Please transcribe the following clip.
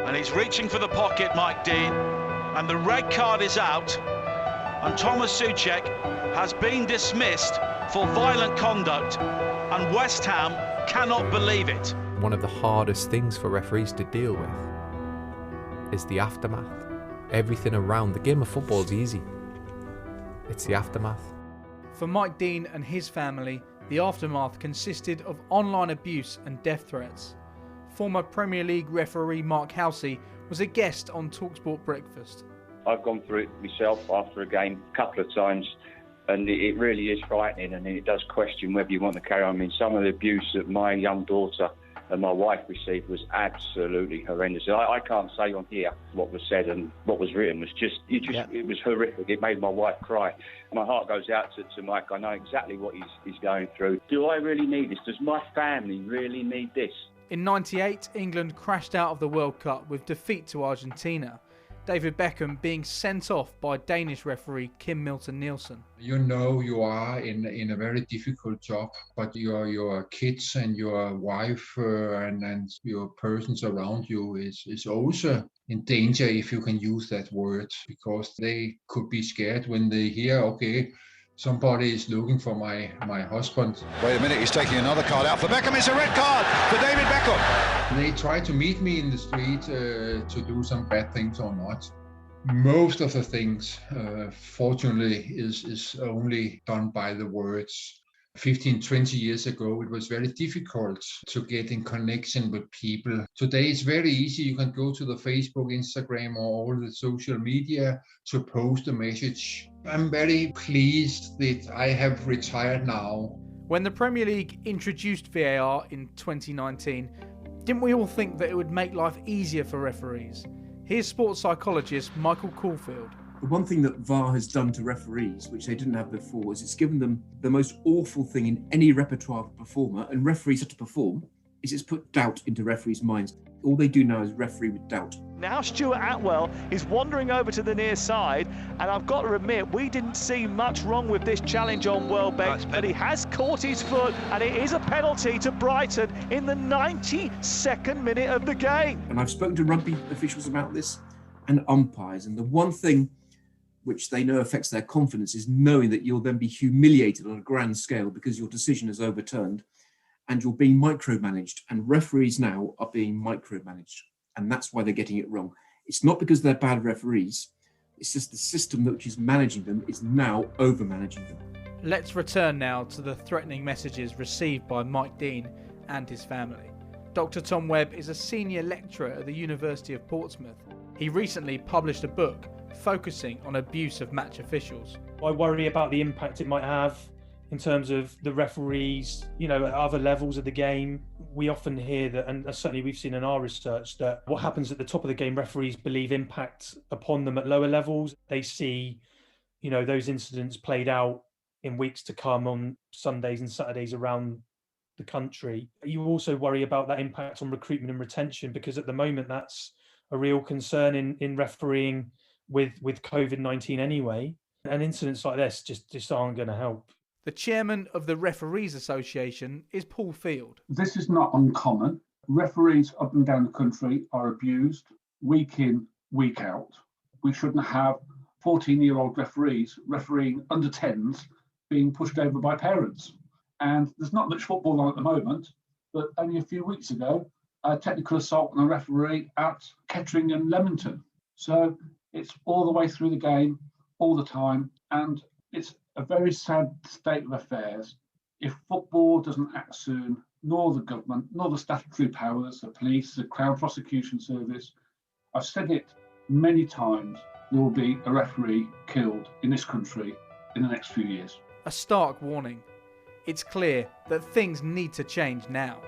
And he's reaching for the pocket, Mike Dean, and the red card is out, and Thomas Souček has been dismissed for violent conduct, and West Ham cannot believe it. One of the hardest things for referees to deal with is the aftermath. Everything around the game of football is easy. It's the aftermath. For Mike Dean and his family, the aftermath consisted of online abuse and death threats. Former Premier League referee Mark Housey was a guest on TalkSport Breakfast. I've gone through it myself after a game a couple of times, and it really is frightening, and it does question whether you want to carry on. I mean, some of the abuse that my young daughter and my wife received was absolutely horrendous. I can't say on here what was said and what was written. It was horrific. It made my wife cry. My heart goes out to Mike. I know exactly what he's going through. Do I really need this? Does my family really need this? In '98, England crashed out of the World Cup with defeat to Argentina. David Beckham being sent off by Danish referee Kim Milton-Nielsen. You know you are in a very difficult job, but your kids and your wife and your persons around you is also in danger, if you can use that word, because they could be scared when they hear, okay, somebody is looking for my husband. Wait a minute, he's taking another card out for Beckham. It's a red card for David Beckham. They try to meet me in the street to do some bad things or not. Most of the things, fortunately, is only done by the words. 15, 20 years ago, it was very difficult to get in connection with people. Today, it's very easy. You can go to the Facebook, Instagram, or all the social media to post a message. I'm very pleased that I have retired now. When the Premier League introduced VAR in 2019, didn't we all think that it would make life easier for referees? Here's sports psychologist Michael Caulfield. The one thing that VAR has done to referees, which they didn't have before, is it's given them the most awful thing in any repertoire of a performer, and referees have to perform, is it's put doubt into referees' minds. All they do now is referee with doubt. Now Stuart Atwell is wandering over to the near side, and I've got to admit, we didn't see much wrong with this challenge on Welbeck, but he has caught his foot, and it is a penalty to Brighton in the 92nd minute of the game. And I've spoken to rugby officials about this, and umpires, and the one thing which they know affects their confidence is knowing that you'll then be humiliated on a grand scale because your decision is overturned and you're being micromanaged, and referees now are being micromanaged, and that's why they're getting it wrong. It's not because they're bad referees, it's just the system which is managing them is now over-managing them. Let's return now to the threatening messages received by Mike Dean and his family. Dr. Tom Webb is a senior lecturer at the University of Portsmouth. He recently published a book focusing on abuse of match officials. I worry about the impact it might have in terms of the referees, at other levels of the game. We often hear that, and certainly we've seen in our research, that what happens at the top of the game, referees believe impacts upon them at lower levels. They see, those incidents played out in weeks to come on Sundays and Saturdays around the country. You also worry about that impact on recruitment and retention, because at the moment that's a real concern in refereeing with COVID-19 anyway. And incidents like this just aren't going to help. The chairman of the Referees Association is Paul Field. This is not uncommon. Referees up and down the country are abused week in, week out. We shouldn't have 14-year-old referees refereeing under 10s being pushed over by parents. And there's not much football on at the moment, but only a few weeks ago, a technical assault on a referee at Kettering and Leamington. So it's all the way through the game, all the time, and it's a very sad state of affairs if football doesn't act soon, nor the government, nor the statutory powers, the police, the Crown Prosecution Service. I've said it many times, there will be a referee killed in this country in the next few years. A stark warning. It's clear that things need to change now.